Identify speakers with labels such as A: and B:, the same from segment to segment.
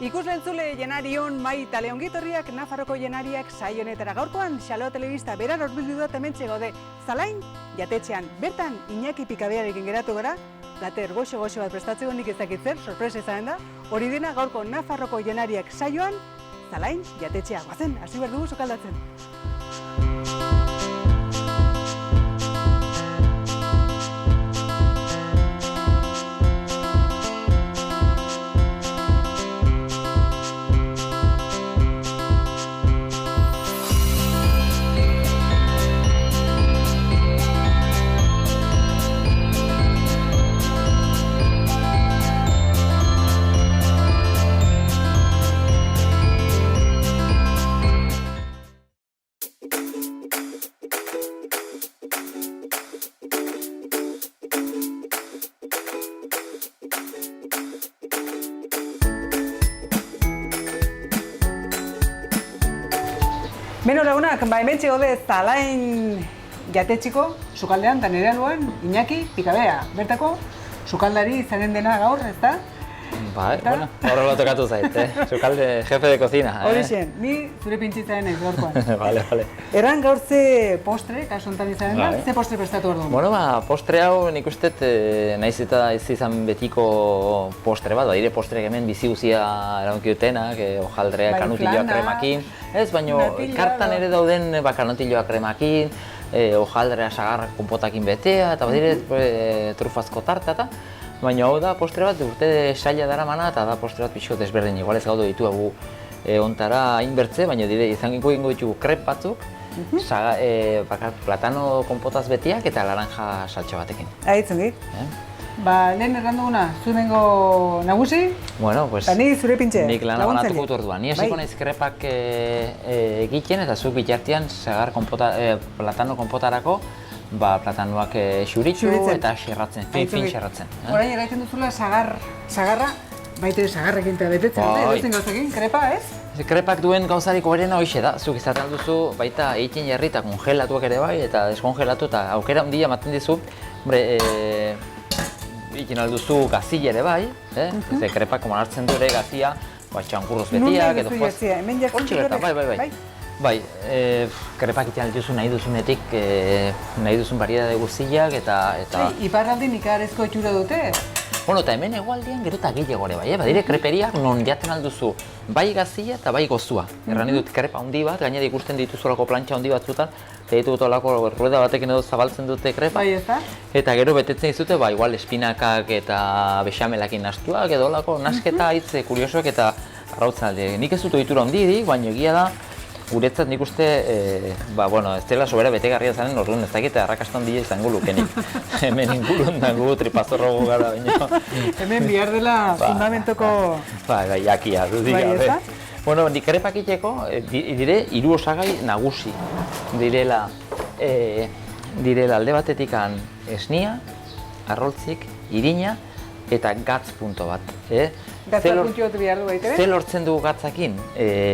A: Ikuslentzule jenarion mai eta leongitorriak Nafarroko jenariak saio honetara gaurkoan Xalo Telebista berar horbildu dut hementxe gaude Zalain jatetxean. Bertan Iñaki Pikabearekin geratu gara, plater goxo-goxo bat prestatzeko nik ez dakit zer, sorpresa izan da. Hori dena gaurko Nafarroko jenariak saioan Zalain jatetxea. Guazen, hasi behar dugu sokaldatzen. Beno lagunak, hementxe gaude Zalain jatetxiko sukaldean eta nire aluan Iñaki Pikabea. Bertako sukaldari izanen dena gaur, ezta?
B: Bai, bueno, horrela tokatu zait, sukalde jefe de cocina.
A: Horixen, ni zure pintzitzaren ez gaurkoan.
B: Vale.
A: Erran gaur ze postre, kasu honetan izanen da, ze postre prestatu orduan?
B: Bueno, postre hau nik uste nahiz eta ez izan betiko postre bat, dire postre hemen bizi guzia eraunki dutenak, hojaldrea, kanutilloa kremakin, ez, baina kartan ere dauden kanutilloa kremakin, hojaldrea sagar konpotakin betea, eta badire trufazko tarta eta baina hau da postre bat urte saila daramana eta da postre bat pixko desberdin. Igual ez gaudu ditugu ontara inbertze, baina izan egingo ditugu krep batzuk, platano konpotaz betiak eta laranja saltxo batekin.
A: Aitzungi. Lehen erran duguna, zurengo nagusi, eta ni zure pintxe.
B: Nik lan abanatuko dut orduan. Ni hasiko naiz krepak egiten eta zuk bitartean platano konpotarako platanoak xuritu eta xerratzen, fin xerratzen.
A: Orain eraiten duzula sagarra, baita sagarrekin eta betetzen, edozein gauzekin, krepa, ez?
B: Krepak duen gauzarik hoberena hoxe da, zuk izaten duzu baita egiten jarri eta kongelatuak ere bai, eta deskongelatu eta aukera handia ematen dizu, egiten alduzu gazile ere bai, krepak hartzen du ere gazia, txankurroz betiak, edo joaz. Hortxe bertan, bai. Bai, krepak egiten dituzu nahi duzunetik, nahi duzun variedade guztiak eta...
A: Iparraldin ikarezko itxura dute?
B: Bueno, eta hemen hegoaldean gero eta gehiago ere bai, badire kreperiak non jaten alduzu bai gazia eta bai gozua. Erran dut krepa handi bat, gainera ikusten dituzulako plantxa handi batzutan, eta ditugu olako rueda batekin edo zabaltzen dute krepa.
A: Bai, ez da?
B: Eta gero betetzen dizute, igual espinakak eta bexamelakin nastuak edo olako nasketa hitz kuriosoak eta arrautzen alde. Nik ez dut ohitura handirik, baina egia da, guretzat nik uste, ez dela sobera betegarria zanen orduan ez dakit arrakasta handia izango lukenik. Hemen ingurun dago tripazorro gara baino.
A: Hemen bihar dela fundamentoko...
B: Jakia, dudik gabe. Bueno, nik krepak egiteko, dire, 3 osagai nagusi. Direla alde batetik esnia, arroltzik, irina eta gatz punto bat.
A: Gatza puntu bat behar du baita,
B: Ze lortzen dugu gatzakin,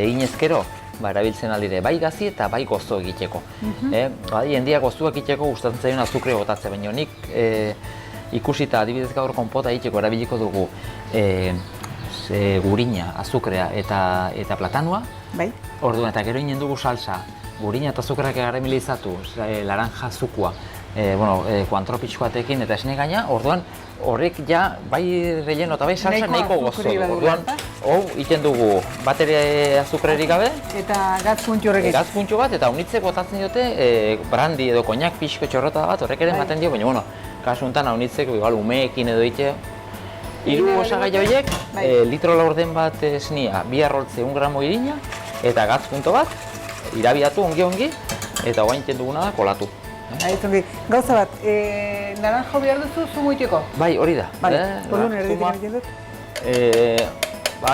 B: inezkero, erabiltzen aldire, bai gazi eta bai gozo egiteko. Jendia gozoak egiteko gustatzen zaion azukre botatze, baina nik ikusita adibidez gaur konpota egiteko erabiliko dugu gurina, azukrea eta platanua. Orduan eta gero inen dugu salsa, gurina eta azukreak erabilizatu, laranja zukua, kuantropitxo batekin eta esne gaina, orduan horrek ja bai relleno eta bai salsa nahiko gozo. Orduan, egiten dugu bat ere azukrerik gabe. Eta
A: gatz puntxo horrekin.
B: Gatz puntxo bat, eta unitzek botatzen diote brandi edo koinak pixko txorrota bat horrek ere ematen dio, baina kasu honetan unitzek umeekin edo ite. 3 osagai horiek, litro laurden bat esnia, 2 arroltze 1 gramo irina, eta gatz punto bat, irabiatu ongi, eta guain egiten duguna da kolatu.
A: Aitzungi, gauza bat, naranjo behar duzu zumo iteko?
B: Bai, hori da.
A: Orduan erditik egiten dut?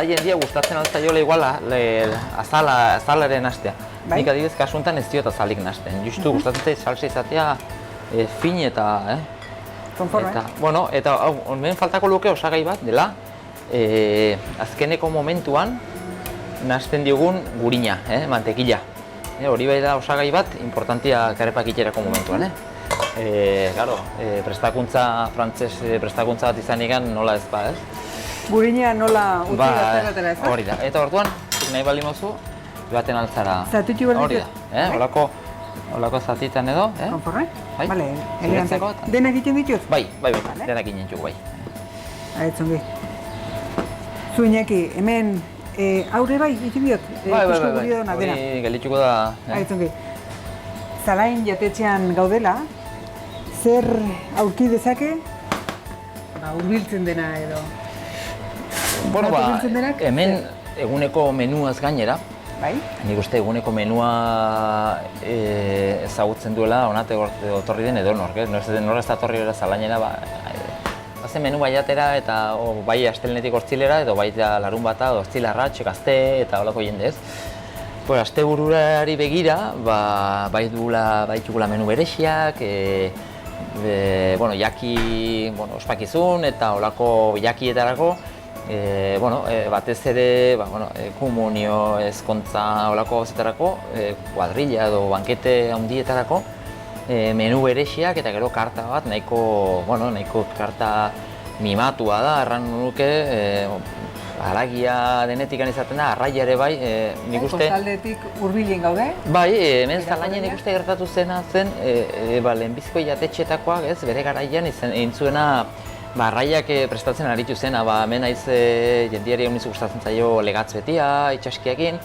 B: Jendia gustatzen altzaiola igual azalaren hastea. Nik adibidez kasu honetan ez diot azalik nahasten. Justu gustatzen zait salsa izatea fin eta...
A: Konforme.
B: Eta hemen faltako luke osagai bat dela azkeneko momentuan nahasten diogun gurina, mantekila. Hori bai da osagai bat importantia krepak iterako momentuan. Prestakuntza, frantses prestakuntza bat izan igan nola ez ba, ez?
A: Gurina nola utzi gazteratera, ez da?
B: Hori da, eta orduan, nahi bali mozu, joaten altzara.
A: Zatutxu behar
B: Hori da, holako zatitan edo.
A: Konforme?
B: Bai,
A: Bale,
B: zuretzako.
A: Denak egiten dituz?
B: Bai, denak egiten txuk, bai.
A: Ahetzongi. Zu Iñaki, hemen aurre bai, egiten diot?
B: Bai,
A: hori
B: gelitxuko da.
A: Ahetzongi. Zalain jatetxean gaudela, zer aurki dezake? Hurbiltzen dena edo.
B: Bueno, hemen eguneko menuaz gainera.
A: Bai?
B: Nik uste eguneko menua ezagutzen duela onate otorri den edo nork, nor ez da torri bera zalainera, bazen menu baiatera eta bai astelnetik hortzilera edo bai larun bata, hortzilarra, txekazte eta holako jende ez. Aste bururari begira, bai txukula menu berexiak, jaki ospakizun eta holako jakietarako, batez ere, komunio, ezkontza, holako gauzetarako, kuadrilla edo bankete handietarako, menu berexiak eta gero karta bat, nahiko karta mimatua da, erran nuke, haragia denetik izaten da, arraia ere bai, nik uste...
A: Kostaldetik hurbilen gaude?
B: Bai, hemen Zalainen nik uste gertatu zena zen, lehenbiziko jatetxeetakoak, bere garaian egin zuena arraiak prestatzen aritu zena, hemen naiz jendiari egun gustatzen zaio legatz betia, itxaskiakin,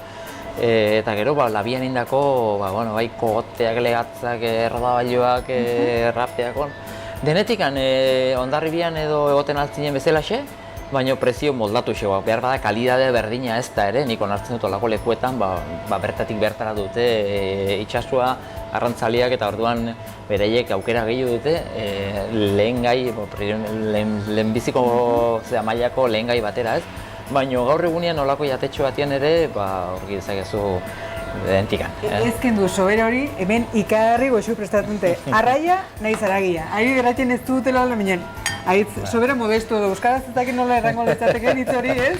B: eta gero labian indako, bai kogoteak, legatzak, errodabailoak, rapeak, denetikan Hondarribian edo egoten altzinen bezalaxe, baina prezio moldatu xegoak, behar bada kalidade berdina ez da ere, nik onartzen dut olako lekuetan, bertatik bertara dute itxasua, arrantzaliak eta orduan bereiek aukera gehiago dute lehenbiziko mailako lehen gai batera ez, baina gaur egunean olako jatetxo batean ere, horki dezakezu dentikan.
A: Ezken du sobera hori, hemen ikagarri goxu prestatunte, arraia nahi zaragia, ari geratzen ez dutela ala minen. Aitz, sobera modestu edo, euskaraz ez dakit nola errango letzateke hitz hori, ez?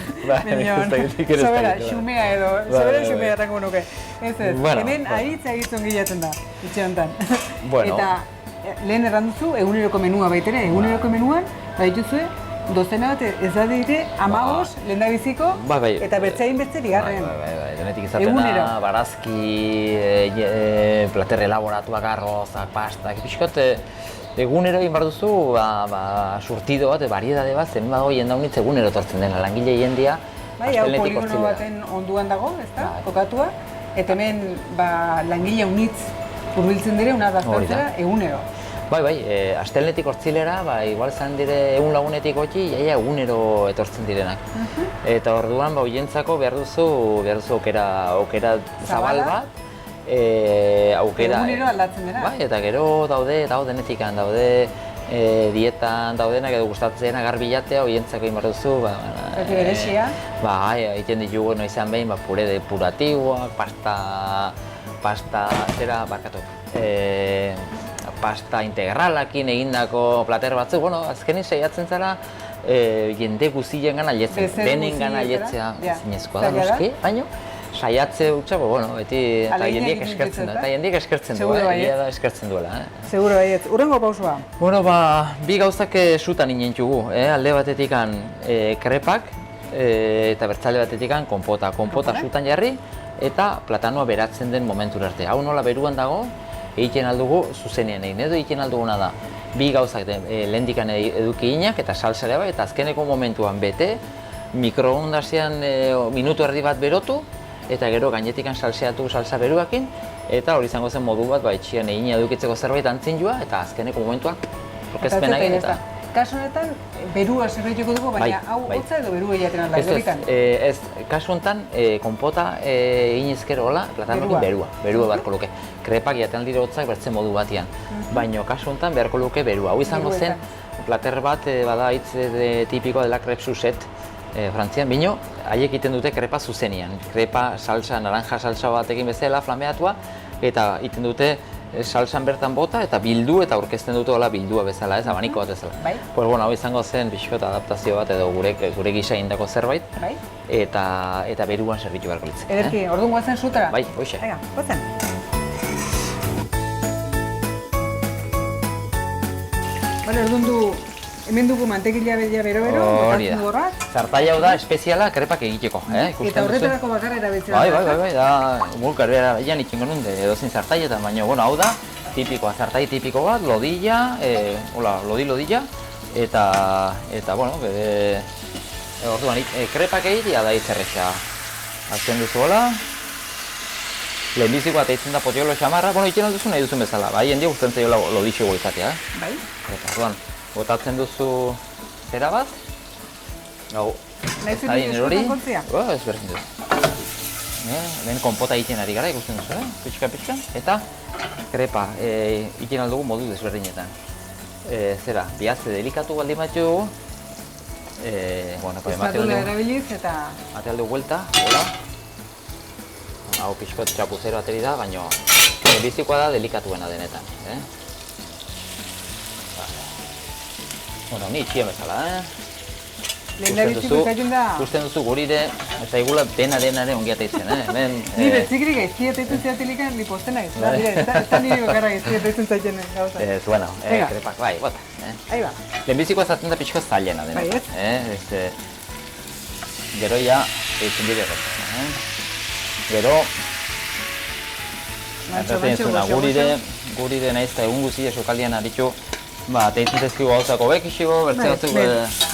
A: Sobera, xumea edo, sobera xumea errango nuke. Ez, hemen aitz egitzen gilatzen da, itxe honetan. Eta lehen erranduzu, eguneroko menua baitere, eguneroko menuan, baituzue, dozena bat ez da dire, 15 lehendabiziko, eta bertzain beste bigarren.
B: Denetik izaten da, barazki, plater elaboratuak, arrozak, pastak, pixkot, egunero egin behar duzu, surtido bat, variedade bat, zen badago jendaunitz egunero tortzen dena, langile jendia, astelnetik hortzilera. Poligono baten onduan dago, ez da, kokatua, eta hemen langile unitz hurbiltzen dire, una bazkaltzera egunero. Bai, astelnetik hortzilera, igual zan dire egun lagunetik gotxi, jaia egunero etortzen direnak. Eta orduan, hoientzako behar duzu aukera zabal bat, aukera...
A: Egunero aldatzen dira.
B: Bai, eta gero denetikan, dietan daudenak edo gustatzen garbilatea, hoientzako egin behar duzu.
A: Zati berexia.
B: Egiten ditugu izan behin, pure depuratiboak, pasta integralakin egindako plater batzuk, azkenin saiatzen zara jende guztien gana aletzen, denen gana aletzea zinezkoa da, noski, baina saiatze dutxa, beti jendiek eskertzen du, eta jendiek eskertzen duela.
A: Seguro baietz. Urrengo pausua?
B: Bi gauzak sutan inentxugu, alde batetik krepak, eta bertzale batetik konpota sutan jarri, eta platanoa beratzen den momentur arte. Hau nola beruan dago, egiten aldugu zuzenean egin, edo egiten alduguna da. Bi gauzak lehendikan eduki inak eta salsare bai, eta azkeneko momentuan bete, mikroondasean minutu erdi bat berotu, eta gero gainetikan salseatu salsa beruakin, eta hori izango zen modu bat, etxian egin edukitzeko zerbait antzin joa, eta azkeneko momentuan orkezpena egin eta...
A: Kasu honetan, berua zerretuko dugu, baina hau hotza edo berua jaten alda, gorikan?
B: Ez, kasu honetan, konpota egin ezkero hola, platanokin berua beharko luke. Krepak jaten aldire hotzak bertzen modu batian, baina kasu honetan beharko luke berua. Hau izango zen, plater bat bada hitz tipikoa dela krep suset, Frantzian, bino, haiek egiten dute krepa zuzenian. Krepa salsa, naranja salsa batekin bezala flameatua, eta egiten dute salsan bertan bota eta bildu eta aurkezten dute hola bildua bezala, abaniko bat bezala. Hau izango zen pixkot adaptazio bat edo gure gisa egindako zerbait, eta beruan zerbitu beharko litzen.
A: Ederki, orduan guazen zutara?
B: Bai, hoxe.
A: Ega, guazen. Orduan du Hemen dugu mantekila bero-bero,
B: Hori
A: botatzen
B: da.
A: du horra.
B: Zartaila hau da espeziala krepak egiteko,
A: Eta horretarako bakarra erabiltzen.
B: Bai, da, gulkar behar egin itxingo nun, edozein zartailetan, baina, bueno, hau da, tipikoa, zartai tipiko bat, lodilla, lodi-lodilla, eta, bueno, bere, orduan, krepak egitea da izerreza. Azten duzu hola, lehenbizikoa teitzen da potiolo xamarra, bueno, itxen alduzu nahi duzun bezala, bai, hendia guztien zaiola lodixo izatea,
A: Bai.
B: Eta, orduan, botatzen duzu zera bat, hau,
A: Nahi zurik eskutan kontzia?
B: Ez berdin dut. Lehen konpota egiten ari gara, ikusten duzu, pixka, eta krepa egiten aldugu modu desberdinetan. Zera, bihazte delikatu baldin bat dugu,
A: Espatula erabiliz eta...
B: Mate aldugu buelta, hola. Hau pixkot txapuzero ateri da, baina bizikoa da delikatuena denetan. Bueno, ni itxien bezala, Ikusten duzu gurire, ez daigula dena-denare ongiata izan,
A: Ni betzikri gaizki ateitzen zeatelikan, ni posten naiz. Ez da nire bakarra gaizki ateitzen zaiten gauza.
B: Bueno, krepak, bai, bota.
A: Ahí ba.
B: Lehenbizikoa zaten da pixko zailena dena.
A: Bai, ez?
B: Gero ja, eitzen bide erretzen. Gero, erretzen zuna gurire nahiz eta egun guzia sokaldian aritu, teitzen zezkigu gauzako bekixiko, bertze batzuk...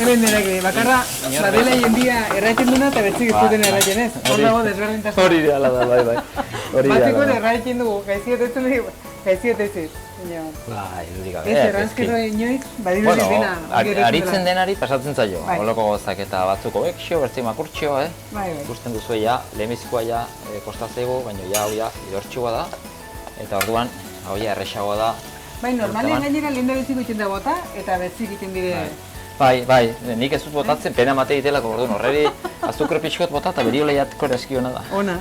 A: Hemen nerake, bakarra, badela jendia erraiten duna eta bertzik ez duten erraiten ez. Hor dago desberdintasun.
B: Hori dela da, bai.
A: Batiko erraiten dugu, gaizki atetzen dugu, gaizki atetzen.
B: Bai, dudik gabe.
A: Ez errantzkero inoiz, badirudi dena.
B: Aritzen denari pasatzen zaio. Holoko gozak eta batzuko bekixio, bertzik makurtxio, Ikusten duzu ja, lehenbizikoa ja kostazego, baina ja hau ja idortxua da. Eta orduan, hau ja errexagoa da.
A: Bai, normalean gainera lehen da betziko iten da bota, eta betzik iten dire...
B: Bai, nik ez dut botatzen, pena mate egitelako, orduan horreri azukre pixkot bota eta beri oleiatko eskiona da.
A: Ona.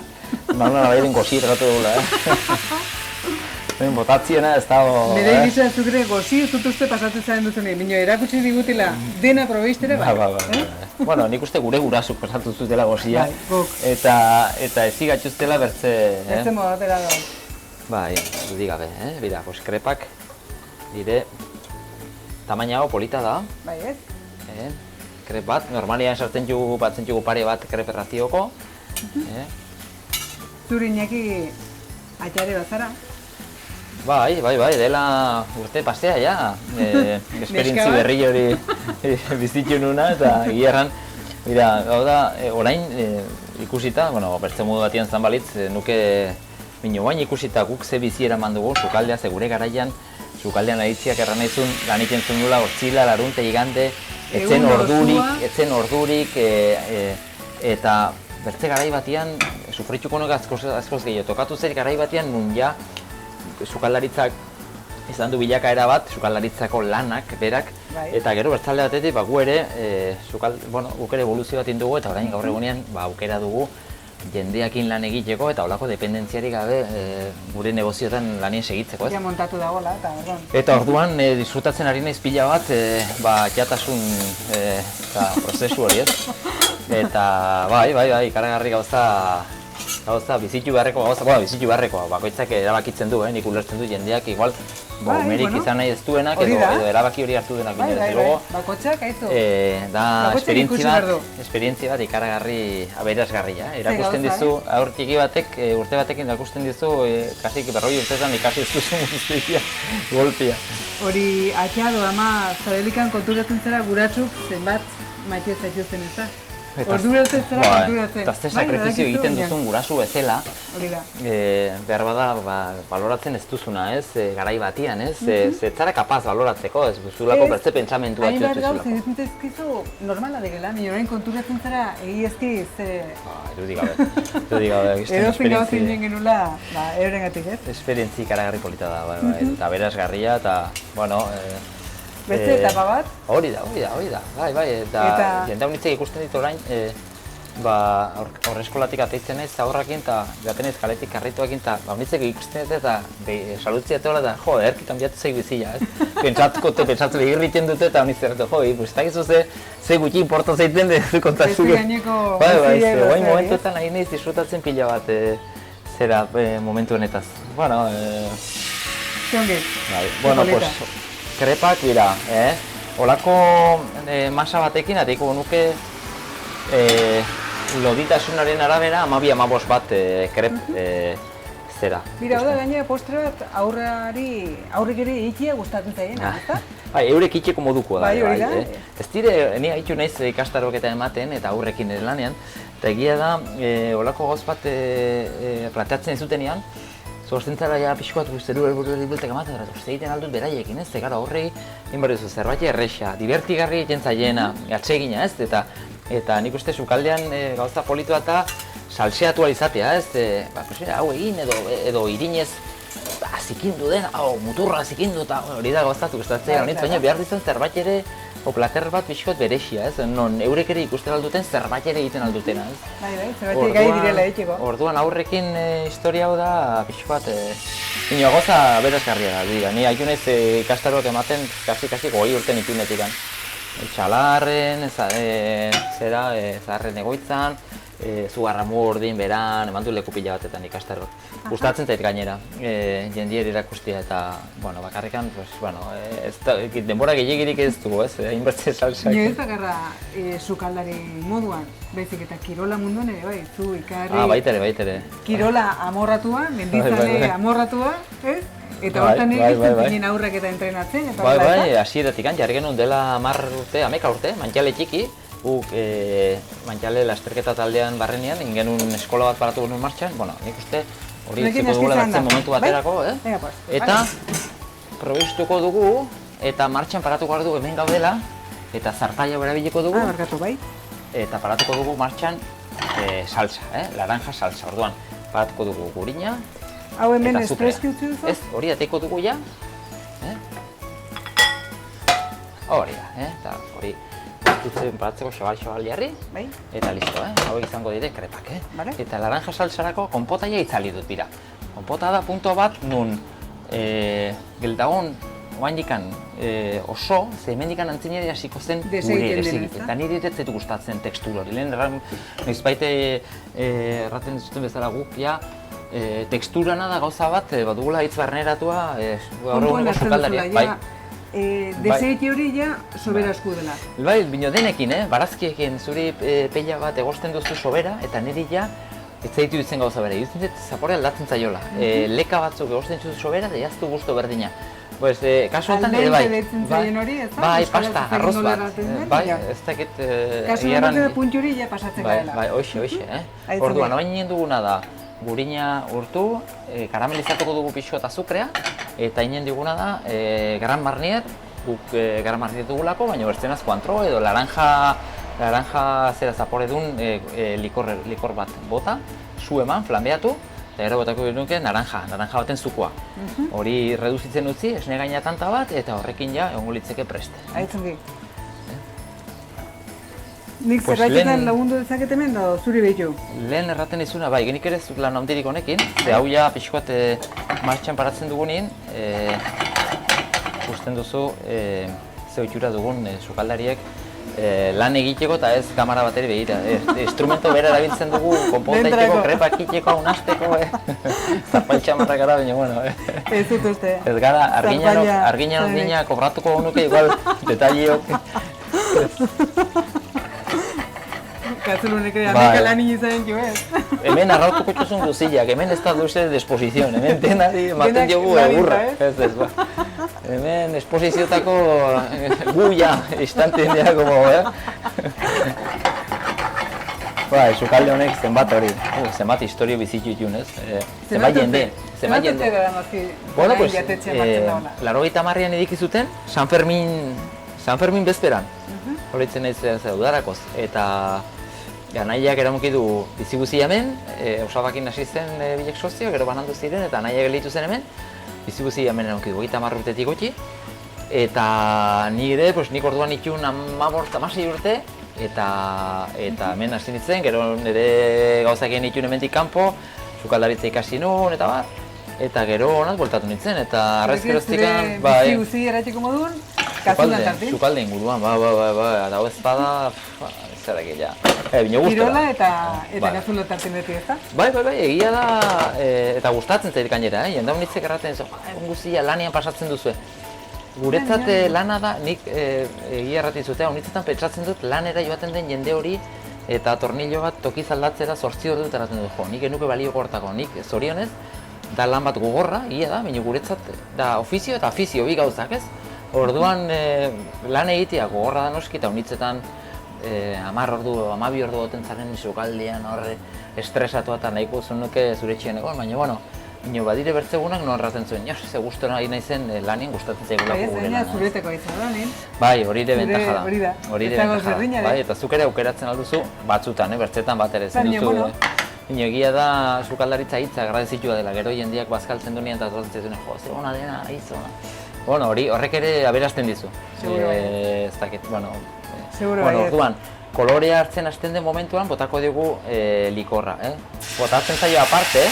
B: Nolana bai den gozi tratu dugula, Botatziena ez dago...
A: Nire egizu azukre gozi ez dut uste pasatzen zaren duzen egin, minio erakutsi digutela dena probeiztere bai.
B: Bueno, nik uste gure gurasuk pasatu zutela gozia, eta ez igatxuztela bertze...
A: Bertze modatera da.
B: Bai, dudik gabe, bera, krepak dire tamaina hau polita da.
A: Bai, ez?
B: Krep bat, normalian sartzen jugu, batzen jugu pare bat krep errazioko.
A: Zuri Iñaki atxare bazara.
B: Bai, dela urte pasea ja. Esperientzi berri hori bizitxu nuna eta gierran. Bira, hau da, orain ikusita, bertze modu batian zan balitz, nuke Bino, baina ikusita guk ze bizi eraman dugu, sukaldea, ze gure garaian, sukaldean aritziak erran naizun, lan iten zuen nula, hortzila, larunte, igande, etzen ordurik, eta bertze garai batian, sufritxuko nuke askoz gehiago, tokatu zer garai batian, nun ja, sukaldaritzak izan du bilakaera bat, sukaldaritzako lanak, berak, eta gero bertzalde batetik, gu ere, guk ere evoluzio bat indugu, eta orain gaur egunean, aukera dugu, jendeakin lan egiteko eta holako dependentziarik gabe gure negozioetan lanien segitzeko,
A: Ja montatu dagoela, eta orduan.
B: Eta orduan disfrutatzen ari naiz pila bat, jatasun prozesu hori, ez? Eta bai, ikaragarri gauza bizitu beharrekoa, bakoitzak erabakitzen du, nik ulertzen du jendeak igual umerik izan nahi ez duenak edo erabaki hori hartu denak.
A: Bakoitzak, haizu.
B: Da esperientzia bat ikaragarri aberasgarria. Erakusten dizu, aur txiki batek, urte batekin erakusten dizu, kasik berroi urtetan ikasi ez duzu guztia, golpia.
A: Hori atxado ama zarelikan konturatzen zera guratsuk zenbat maite zaituzten ez da? Orduratzen zera konturatzen.
B: Eta ze sakrifizio egiten duzun gurasu bezala, behar bada baloratzen ez duzuna, ez? Garai batian, ez? Zara kapaz baloratzeko, ez duzulako bertze pentsamentua txutu zuzulako.
A: Hain behar gauz, egiten normala direla, nire konturatzen zara egiezki ze...
B: Irudi gabe,
A: Edozen gauz egin genula, euren gatik, ez?
B: Esperientzi ikaragarri polita da, eta berazgarria, eta, bueno...
A: Beste etapa bat?
B: Hori da, bai, eta jende honitzek ikusten dit orain, horreskolatik ateitzen ez, zaurrakin, eta gaten ez kaletik karrituakin, eta honitzek ikusten ez, eta salutzia etola, eta jo, erkitan biatu zeik bizila, ez? Pentsatzu begirriten dute, eta honitzek erretu, jo, ez dakizu ze gutxi importa zeiten, ez kontatu.
A: Ez gaineko
B: bizia, bai, momentuetan nahi nahiz disfrutatzen pila bat, zera momentu honetaz. Bueno,
A: Ziongi,
B: pues... Krepak dira, olako masa batekin, ateiko nuke loditasunaren arabera 12-15 bat krep zera.
A: Bira, hau da gainera postre bat aurrik ere ikia gustatzen zaiena, ezta?
B: Bai, eurek itxeko moduko da.
A: Bai, hori da.
B: Ez dire, ni haitu naiz ikastaroketa ematen eta aurrekin lanean, eta egia da, olako gauz bat planteatzen zutenean, zorzentzara ja pixko bat zelulari bultak ematen, uste egiten aldut beraiekin, ez? Gara horrei, inbar duzu, zerbait erresa, divertigarri egiten zaiena, atsegina, ez? Eta nik uste sukaldean gauza politua eta salseatu izatea, ez? Hau egin edo irinez zikindu den, muturra zikindu eta hori da gauzatu gustatzea, baina behar dizuen zerbait ere, plater bat pixkot berexia, ez? Non eurek ere ikusten alduten zerbait ere egiten aldutena, ez?
A: Bai, zerbait gai direla etxeko.
B: Orduan aurrekin historia hau da pixkot, ino goza berazgarria da, dira. Ni haitu naiz ikastaroak ematen kasi 20 urten itunetik. Txalarren, zaharren egoitzan, Zugarramurdin, beran, eman du leku pila batetan ikastarok. Gustatzen zait gainera, jendier irakustia eta, bakarrikan, denbora gehiagirik ez dugu, ez, hainbertze salsak.
A: Nio ez bakarra sukaldari moduan, baizik eta kirola munduan ere, bai, zu ikarri...
B: Baitere.
A: Kirola amorratua, mendizale amorratua, ez? Eta hortan egiten aurrak eta entrenatzen, eta horrela eta?
B: Bai, hasieratik jarri genuen dela 11 urte, Mantxale txiki, guk Mantxale lasterketa taldean barrenean, ingenun eskola bat paratu genuen martxan, nik uste hori etzeko dugula batzen momentu baterako, eta probestuko dugu, eta martxan paratuko dugu hemen gaudela, eta zartaia berabiliko dugu, eta paratuko dugu martxan salsa, laranja salsa, orduan paratuko dugu gurina,
A: hau hemen espreski utzi duzu?
B: Ez, hori ateiko dugu ja. Hori da, eta hori utzen paratzeko xabal jarri, eta listo, hauek izango dire krepak. Eta laranja salsarako konpotaia itzali dut dira. Konpota da punto bat nun geldagon oaindikan oso, ze hemendikan antzinari hasiko zen gure egiten. Eta niri ez gustatzen tekstur hori. Lehen noizbait erraten zuten bezala guk, teksturana da gauza bat, dugula hitz barneratua gaur eguneko sukaldariak.
A: Deseiti hori ja sobera esku dela.
B: Bai, bino denekin, barazkiekin zuri peila bat egosten duzu sobera, eta niri ja ez zaitu ditzen gauza bera. Irutzen dut zaporea aldatzen zaiola. Leka batzuk egosten duzu sobera, eta jaztu guztu berdina. Kasu honetan ere bai.
A: Aldente deitzen zaion hori, ez da?
B: Bai, pasta, arroz bat. Bai, ez dakit...
A: Kasu honetan punti hori ja pasatzen garela.
B: Bai, hoxe. Orduan, hain nien duguna da, gurina urtu, karamelizatuko dugu pixko eta azukrea, eta inen diguna da Gran Marnier, guk Gran Marnier dugulako, baina bertzenaz Cointreau edo laranja zera zapore duen likor bat bota, zu eman, flambeatu, eta gero botako genuke naranja baten zukoa. Hori reduzitzen utzi, esne gaina tanta bat, eta horrekin ja egongo litzeke prest.
A: Aitzungi. Nik zerraiketan lagundu dezaket hemen da zuri behitu?
B: Lehen erraten izuna, bai, genik ere zut lan handirik honekin, ze hau ja pixkoat martxan paratzen dugunin, usten duzu ze ohitura dugun sukaldariek lan egiteko eta ez kamara bateri begira. Instrumento bera erabiltzen dugu, konponta egiteko, krepak egiteko, unasteko, zapaltxamarrak gara, baina,
A: Ez dut uste.
B: Ez gara, arginan ondina kobratuko honuke, igual, detaliok.
A: Katzulonek ere, amika lan izan jo ez.
B: Hemen arrautuko txuzun guzillak, hemen ez da duze de exposizion, hemen denari ematen diogu egurra. Hemen expoziziotako guia instanten dira, sukalde honek zenbat hori, zenbat historio bizitu itunez, zenbat jende.
A: Zenbat urte gara nazki, orain jatetxea martzen da hola?
B: 80an ediki zuten, San Fermin bezperan. Horitzen nahiz udarakoz, eta anaiak eramuki du bizi hemen, Osabakin hasi zen bilek sozio, gero banandu ziren, eta anaiak gelitu zen hemen, bizi hemen eramuki du 30 urtetik gutxi, eta nire, nik orduan itxun 15-16 urte, eta hemen hasi nintzen, gero nire gauzakien itxun hemendik kanpo, sukaldaritza ikasi nuen, eta bat, eta gero honat bueltatu nintzen, eta arrezkeroztikan...
A: Bizi guzi eratxeko modun, kazulan tartin?
B: Sukalde inguruan, eta hau ez bada, zerak ja.
A: Kirola eta kazulan tartin beti ez da?
B: Bai, egia da, eta gustatzen zait gainera, jendaun nitzek erraten, egun guzia lanian pasatzen duzue. guretzat lana da, nik egia errati zutea, unitzetan pentsatzen dut lanera joaten den jende hori eta tornillo bat tokiz aldatzera 8 ordu dut eratzen dut, nik enuke balio hortako, nik zorionez, da lan bat gogorra, da, baina guretzat da ofizio eta afizio bi gauzak, ez? Orduan lan egitea gogorra da noski eta unitzetan 10 ordu, 12 ordu goten zaren sukaldean horre estresatu eta nahiko zunuke zure txien egon, baina, bueno, badire bertzegunak non erraten zuen, ze guztora nahi nahizen lanien gustatzen zaigulako gure
A: lana. Zureteko izan lanin.
B: Bai, hori ere bentaja da.
A: Hori da.
B: Bai, eta zuk ere aukeratzen alduzu, batzutan, bertzetan bat ere zen duzu. Egia da, sukaldaritza hitza agradezitua dela, gero jendiak bazkaltzen duenean eta zortzen zuen, ze ona dena, izona. Bueno, horrek ere aberazten dizu. Ez dakit, orduan, kolorea hartzen hasten den momentuan, botako dugu likorra. Botatzen zaio aparte,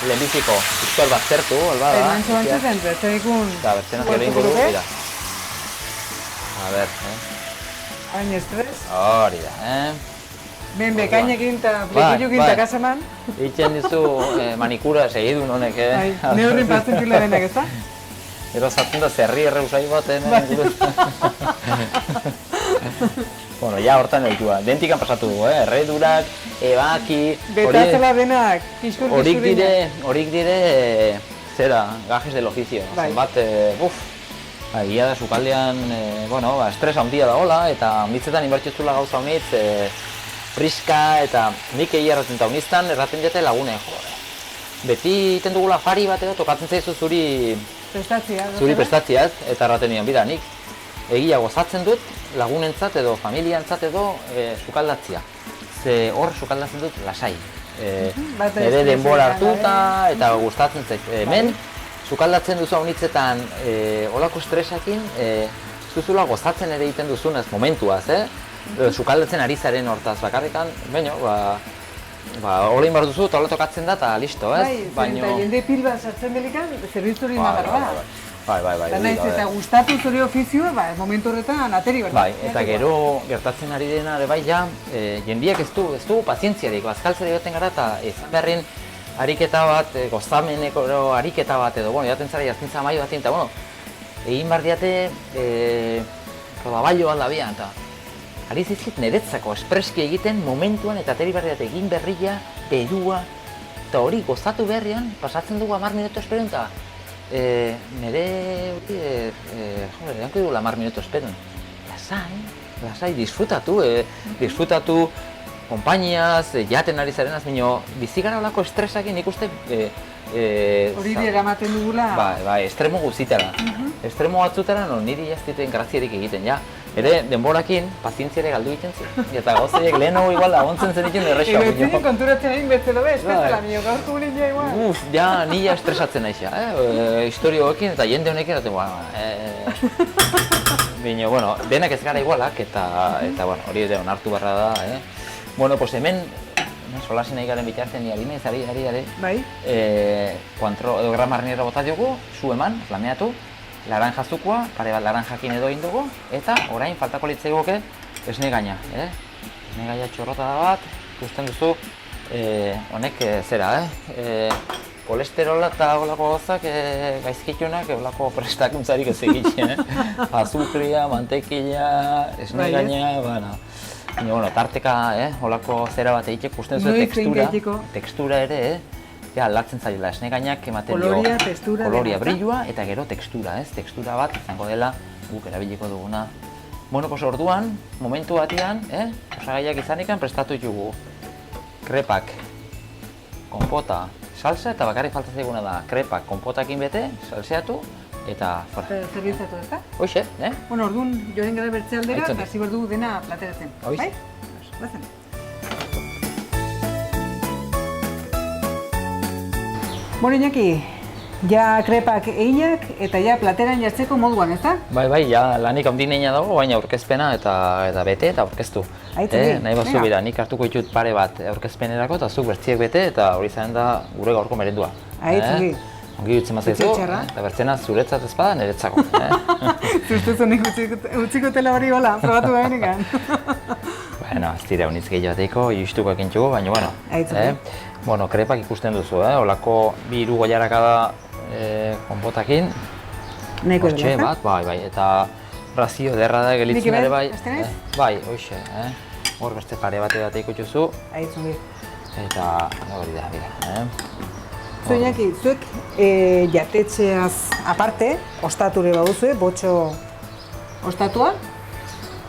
B: lehenbiziko, piztual bat zertu, alba da.
A: Mantxo zen, bertzen ikun...
B: Da, bertzen azio lehin gudu, mira. A ber,
A: hain estres.
B: Hori da,
A: Ben, bekainekin eta plikillukin eta kasaman.
B: Itxen dizu manikura segidun honek,
A: Ne horrin patzen txula denak, ez da?
B: Ero zatzen da zerri erreusai baten, Bueno, ja hortan egitua, dentikan pasatu dugu, erredurak, ebaki...
A: Betatzela denak, kiskur
B: Horik dire, zera, gajes del oficio. Zenbat, egia da sukaldean, estresa handia da hola, eta honitzetan inbertxetzula gauza honitz, friska, eta nik egia erratzen eta honiztan erraten jate lagune, Beti iten dugula fari bat edo, tokatzen zaizu zuri prestatziaz, eta erraten nion, bida, nik egia gozatzen dut lagunentzat edo familiantzat edo sukaldatzia. Ze hor sukaldatzen dut lasai. Nire denbora hartuta eta gustatzen zait. Hemen sukaldatzen duzu honitzetan olako estresakin zuzula gozatzen ere egiten duzunez momentuaz, sukaldatzen ari zaren hortaz bakarrikan, horrein behar duzu eta hola tokatzen da eta listo, ez?
A: Bai, eta jende pil bat sartzen delikan, zerbitzuri magar da.
B: Bai.
A: Eta gustatu zure ofizioa, momentu horretan ateri behar.
B: Bai, eta gero gertatzen ari dena ere bai ja, jendiak ez du pazientziarik, bazkaltzari baten gara eta izan beharren ariketa bat, gozameneko ariketa bat edo, jaten zara jaztintza maio batin, eta egin behar diate rodabailo bat labian, eta ari zizkit niretzako espreski egiten momentuan eta ateri behar diate egin berria, berua, eta hori gozatu beharrean, pasatzen dugu 10 minutu esperen, eta nire hori, eranko dugu 10 minutu esperen. Lasai, disfrutatu konpainiaz, jaten ari zarenaz, bizi gara olako estresakin ikuste
A: hori eramaten dugula?
B: Bai, estremo guzitara. Estremo batzutara niri jaztiten grazierik egiten, ja. Ere, denborakin, pazientziare galdu egiten zen. Eta gauzeiek lehenago igual agontzen zen egiten errexoa.
A: Ego ezin konturatzen egin bezala be, espezela, gaurko gulin ja igual.
B: Ja, nila estresatzen naixea, historioekin eta jende honekin, Baina, denak ez gara igualak, eta hori onartu barra da, hemen, solasin nahi garen bitartzen, ni alimez, ari,
A: bai?
B: Edo gramarnira bota diogu, zu eman, flameatu, laranja zukua, pare bat laranjakin edo indugu, eta orain faltako litzegoke esne gaina. Esne gaina txorrota da bat, ikusten duzu, honek zera, kolesterola eta olako gozak gaizkitunak olako prestakuntzarik ez egiten, azukria, mantekila, esne gaina, tarteka, olako zera bat egiteko, ikusten duzu tekstura ere, aldatzen zaila esne gainak ematen dio koloria, brillua eta gero tekstura, tekstura bat izango dela guk erabiliko duguna. Orduan, momentu batean, osagaiak izanikan prestatu ditugu krepak, konpota, salsa eta bakarrik falta zaiguna da krepak, konpotakin bete, salseatu eta fora.
A: Zerbitzatu, ez da?
B: Hoxe,
A: orduan joren gara bertze aldera eta hasi behar dugu dena plateratzen. Bai? Bazen. Iñaki, ja krepak eginak eta ja plateran jartzeko moduan, ez da?
B: Bai, ja lanik handineina dago, baina aurkezpena eta bete eta aurkeztu. Nahi bazu bera, nik hartuko ditut pare bat aurkezpenerako eta zuk bertziek bete eta hori zaren da gure gaurko merendua.
A: Aitzuki.
B: Ongi dutzen mazaizu, eta bertzena zuretzat ez bada niretzako.
A: Zuztuzu nik utzikotela hori hola, probatu da benekan.
B: Ez dira unitz gehiago bateiko, justuko ekintxugu, baina
A: Aitzuki.
B: Krepak ikusten duzu, olako 2 goiarakada konpotakin.
A: Nahiko
B: Hortxe
A: dela,
B: bat, bai, eta razio derra da gelitzen ere bai.
A: beste naiz?
B: Bai, hoxe, hor beste pare bate ikutuzu.
A: Aitzungi.
B: Eta hori da, bera.
A: Zu Iñaki, zuek jatetxeaz aparte, ostature baduzue, botxo ostatua,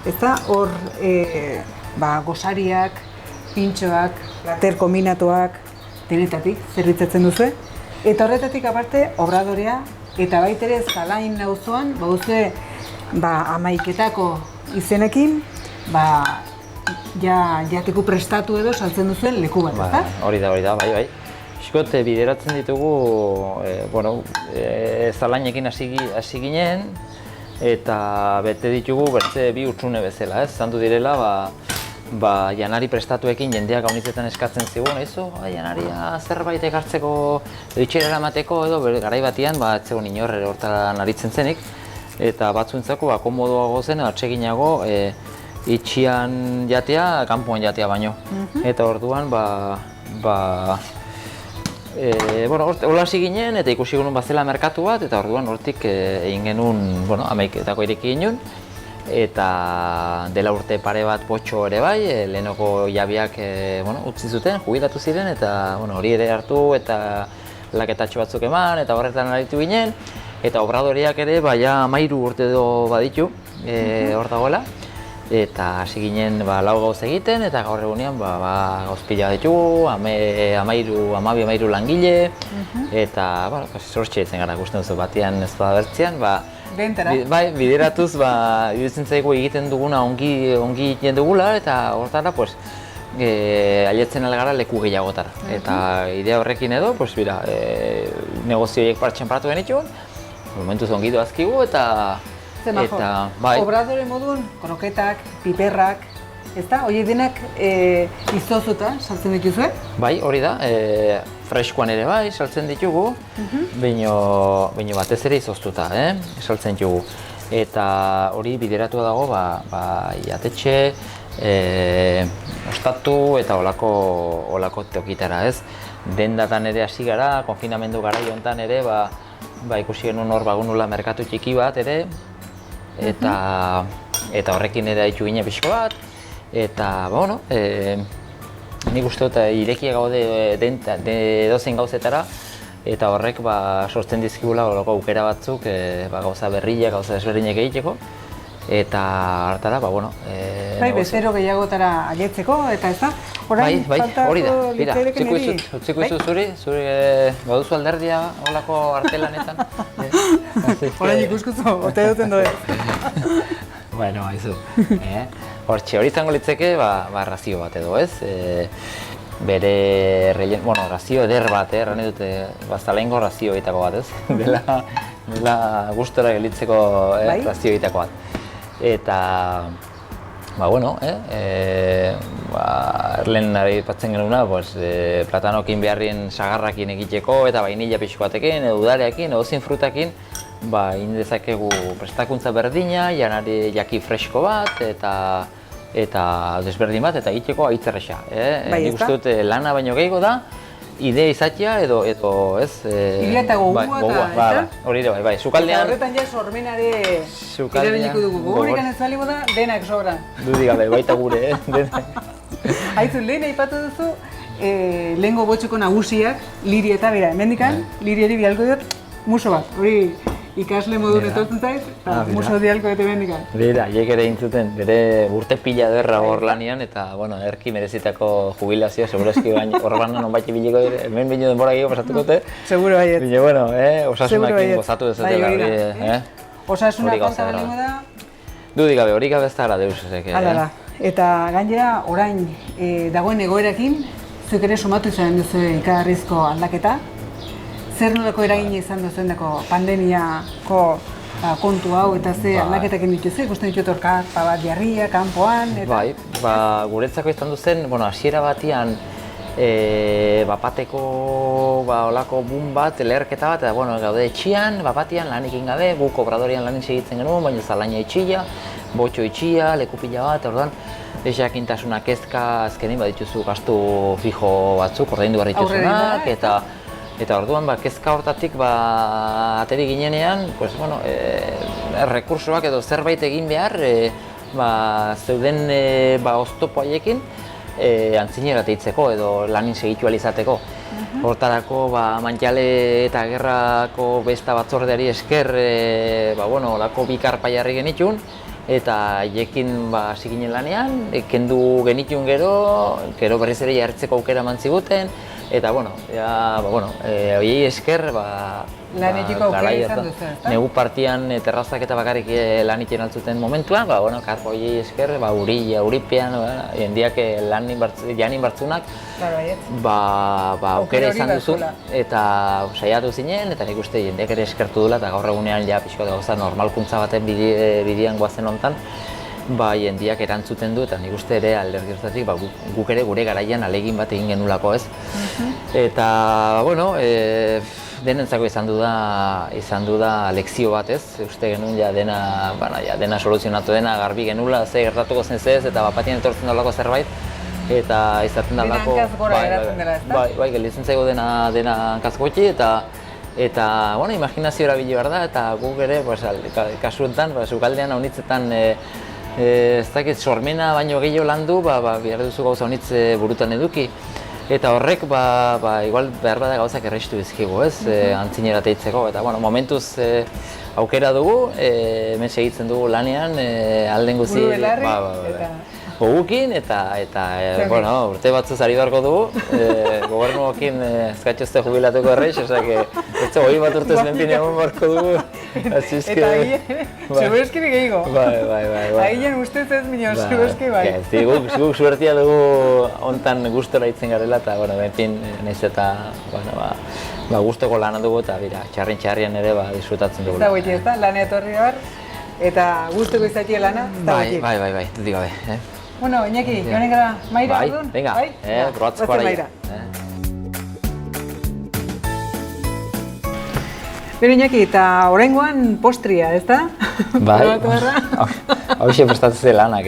A: eta hor gosariak, pintxoak, plater kombinatuak, denetatik zerbitzatzen duzue. Eta horretatik aparte, obradorea, eta baitere Zalain auzoan baduzue hamaiketako izenekin, jateko prestatu edo saltzen duzuen leku bat, ezta?
B: Hori da, bai. Pixkot bideratzen ditugu, Zalainekin hasi ginen, eta bete ditugu bertze bi hutsune bezala, zandu direla, janari prestatuekin jendeak gaunitzetan eskatzen zigun, janaria zerbait ekartzeko itxera eramateko edo garai batean, ez zegoen inorre hortara naritzen zenik, eta batzuentzako komodoago zen, atseginago, itxian jatea, kanpoan jatea baino. Eta orduan, hola hasi ginen eta ikusi genuen bazela merkatu bat, eta orduan hortik egin genuen, hamaiketako ireki ginen, eta dela urte pare bat potxo ere bai, lehenoko jabiak utzi zuten, jubilatu ziren, eta hori ere hartu eta laketatxo batzuk eman, eta horretan aritu ginen, eta obradoreak ere 13 urte edo baditu hor dagoela, eta hasi ginen 4 gauz egiten, eta gaur egunean gauz pila ditugu, 12-13 langile, eta zortxe etzen gara gusten duzu batean ez da bertzean, bideratuz iruditzen zaigu egiten duguna ongi egiten dugula, eta hortara ailetzen algara leku gehiagotara. Eta idea horrekin edo, negozioiek partxenparatu genituen, momentuz ongi doazkigu eta...
A: Obradore modun, kroketak, piperrak, ezta? Horiek denak iztozuta saltzen dituzue?
B: Bai, hori da, freskoan ere bai saltzen ditugu, baina batez ere izoztuta saltzen ditugu. Eta hori bideratua dago, jatetxe, ostatu eta olako tokitara, ez? Dendatan ere hasi gara, konfinamendu garai honetan ere, ikusi genuen hor bagunula merkatu txiki bat ere, eta horrekin ere haitu gine pixko bat, eta, nik uste dut irekia gaude edozein gauzetara, eta horrek sortzen dizkigula aukera batzuk, gauza berriak, gauza desberdinak egiteko, eta hartara,
A: bezero gehiagotara aietzeko, eta ez da?
B: Bai, hori da, bera, utziko izu zuri baduzu alderdia holako artelanetan.
A: Horain ikuskuzu, ote duten doe.
B: Bueno, haizu. Hortxe, hori izango litzeke, razio bat edo, ez? Bere razio eder bat, erran edute, Zalaingo razio egitako bat, ez? Dela gustora gelitzeko razio egitako bat. Eta, lehen aipatzen genuena, platanokin beharrien sagarrakin egiteko eta vainilla pixko batekin, edo udareakin, edo frutakin, indezakegu prestakuntza berdina, janari jaki fresko bat, eta desberdin bat, eta egiteko aitzerresa. Nik uste dut lana baino gehiago da, idea izatea edo ez...
A: Idea eta gogua eta...
B: Hori ere bai, sukaldean...
A: Eta horretan ja sormenare irabeniko dugu. Gogurrikan ez baligo da, denak sobran.
B: Dudik gabe, baita gure, denak.
A: Haizu, lehen aipatu duzu, lehengo botxoko nagusiak, Liri eta bera, hemendikan, Liriari bialko diot muso bat. Hori ikasle modun etortzen zaiz, eta muso dialko eta hemendikan.
B: Bera, hiek ere intzuten, bere urte pila derra hor lanian, eta, erki merezitako jubilazioa, segurazki hor baina nonbait ibiliko dire, hemen bine denbora gehiago pasatuko te.
A: Seguro baiet.
B: Bine, osasunakin gozatu dezatela hori,
A: Osasuna falta balingo da?
B: Dudik gabe, hori gabe ez da ara deus ezek.
A: Hala, eta gainera orain dagoen egoerakin, zuek ere sumatu izan duzu ikagarrizko aldaketa. Zer nolako eragin izan duzendako pandemiako kontu hau eta ze aldaketak dituzu, ikusten ditut orkar, bat jarria, kanpoan, eta...
B: Bai, guretzako izan duzen, hasiera batean bapateko olako boom bat, leherketa bat, eta gaude etxian, bapatean lanekin gabe, guk obradorean lanin segitzen genuen, baina Zalaina itxia, botxo itxia, leku pila bat, orduan, jakintasuna kezka azkenin badituzu gastu fijo batzuk, ordaindu behar dituzunak, eta Eta orduan, kezka hortatik ateri ginenean, rekursoak edo zerbait egin behar, zeuden oztopo haiekin antzinera teitzeko edo lanin segitu izateko. Hortarako, Mantiale eta Gerrako besta batzordeari esker, olako bi karpa jarri genitun, eta haiekin hasi ginen lanean, kendu genitun gero berriz ere jartzeko aukera eman ziguten, eta horiei esker
A: lanetiko aukera izan duzu, ezta?
B: Negu partian terrazak eta bakarrik lan egiten altzuten momentuan, karpa horiei esker, Uripean, jendeak janin bartzunak, aukera izan duzu, eta saiatu zinen, eta nik uste jendeak ere eskertu dula, eta gaur egunean pixko gauza normalkuntza baten bidean goazen honetan, jendeak erantzuten du, eta nik uste ere alderdi horretatik guk ere gure garaian alegin bat egin genulako, ez? Eta, denentzako izan du da lekzio bat, ez? Uste genuen dena soluzionatu dena, garbi genula, ze gertatuko zen ez, eta bapatien etortzen daulako zerbait, eta izaten daulako...
A: Dena hankaz gora eratzen dela, ezta?
B: Bai, gelditzen zaigu dena hankaz gotxi, eta, imaginazio erabili behar da, eta guk ere, kasu honetan, sukaldean haunitzetan, ez dakit, sormena baino gehiago landu, behar duzu gauza honitz burutan eduki. Eta horrek, igual behar bada gauzak erreistu bizkigu, ez, antzinera teitzeko. Eta, momentuz aukera dugu, hemen segitzen dugu lanean, alden guzi...
A: Buru belarri, eta...
B: Gogukin, eta urte batzuz ari beharko dugu, gobernuokin ezkatxozte jubilatuko erreiz, osake, hori bat urtez menpine egon beharko dugu.
A: Eta agien, segureski gehiago.
B: Bai.
A: Agien ustez ez minio, segureski bai.
B: Guk suertia dugu hontan gustora itzen garela, eta, benpin, nahiz eta, gustoko lana dugu, eta txarrien ere disfrutatzen dugu.
A: Ez da goiti ez da, lana etorri behar, eta guztuko izatea lana, ez da goiti.
B: Bai, dudik gabe.
A: Bueno, Iñaki, joanen gara maira orduan?
B: Venga, probatzeko araia.
A: Bero Iñaki, eta oraingoan postria, ez da?
B: Bai, hauxe prestatzen lanak,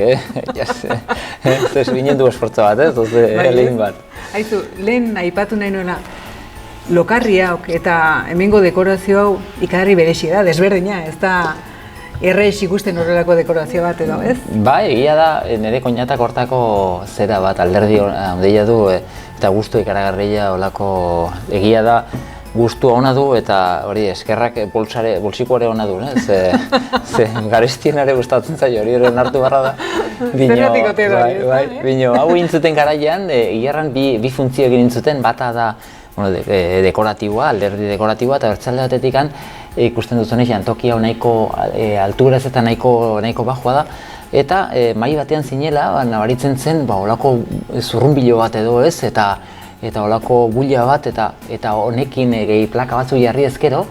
B: ez ginen du esfortza bat, ez, lehen bat.
A: Haizu, lehen aipatu nahi nuena, lokarriak eta hemengo dekorazio hau ikarri berexia da, desberdina, ez da errez ikusten horrelako dekorazio bat edo, ez?
B: Bai, egia da, nire koinatak hortako zera bat alderdi handia du, eta gustu ikaragarria olako egia da, gustu ona du eta hori eskerrak bolsikoare ona du, ze garestienare gustatzen zaio, hori ere onartu barra da.
A: Zerratik ote da,
B: bino, hau intzuten garaian, egiarran bi funtzio egin intzuten, bata da dekoratiboa, alderdi dekoratiboa, eta bertzalde batetik ikusten duzunean jantoki hau nahiko alturaz eta nahiko bajua da, eta mahai batean zinela, nabaritzen zen, olako zurrunbilo bat edo ez, eta olako bulia bat, eta honekin gehi plaka batzu jarri ezkero,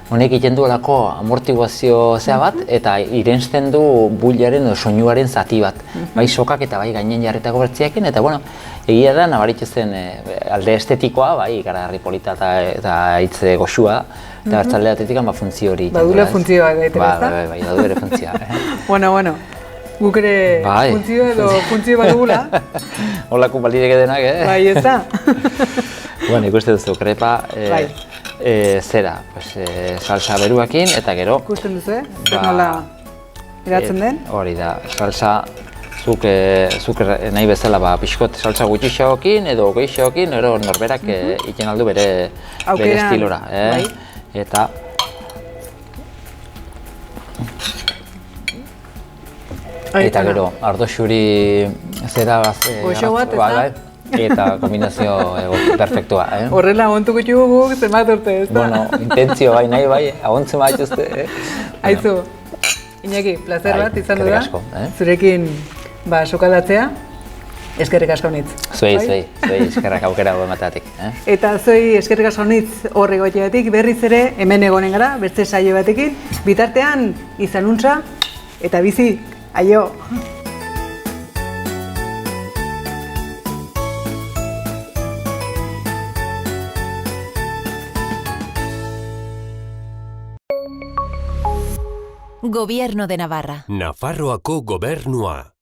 B: honek egiten du olako amortiguazio zea bat, eta irensten du buliaren edo soinuaren zati bat. Bai sokak eta bai gainen jarritako bertziakin, eta egia da nabaritzen alde estetikoa, bai ikaragarri polita eta hitz goxua, eta bertzalde batetik funtzio hori.
A: Badula funtzioa gaitek, ezta?
B: Bai, badu ere funtzioa.
A: Bueno, guk ere funtzio edo funtzio bat dugula.
B: Holako balideke denak,
A: Bai, ez da?
B: Ikusten duzu, krepa, zera, salsa beruakin, eta gero...
A: Ikusten duzu, zer nola eratzen den?
B: Hori da, salsa, zuk nahi bezala pixkot salsa gutxixagokin edo geixagokin, gero norberak egiten aldu bere estilora. Eta... Eta gero, ardo xuri zera...
A: Goxo bat, ez da?
B: Eta kombinazio perfektua.
A: Horrela agontuko txuguk zenbat urte, ez da?
B: Intentzio nahi bai, agontzen bat jozte.
A: Aizu, Iñaki, placer bat izan du da, zurekin sokaldatzea, eskerrik asko nitz.
B: Zuei, eskerrak aukera emateatik.
A: Eta zuei eskerrik asko nitz horri goiteatik, berriz ere hemen egonen gara, beste saio batekin, bitartean izanuntza eta bizi, aio!
C: Gobierno de Navarra.
D: Nafarroako gobernua.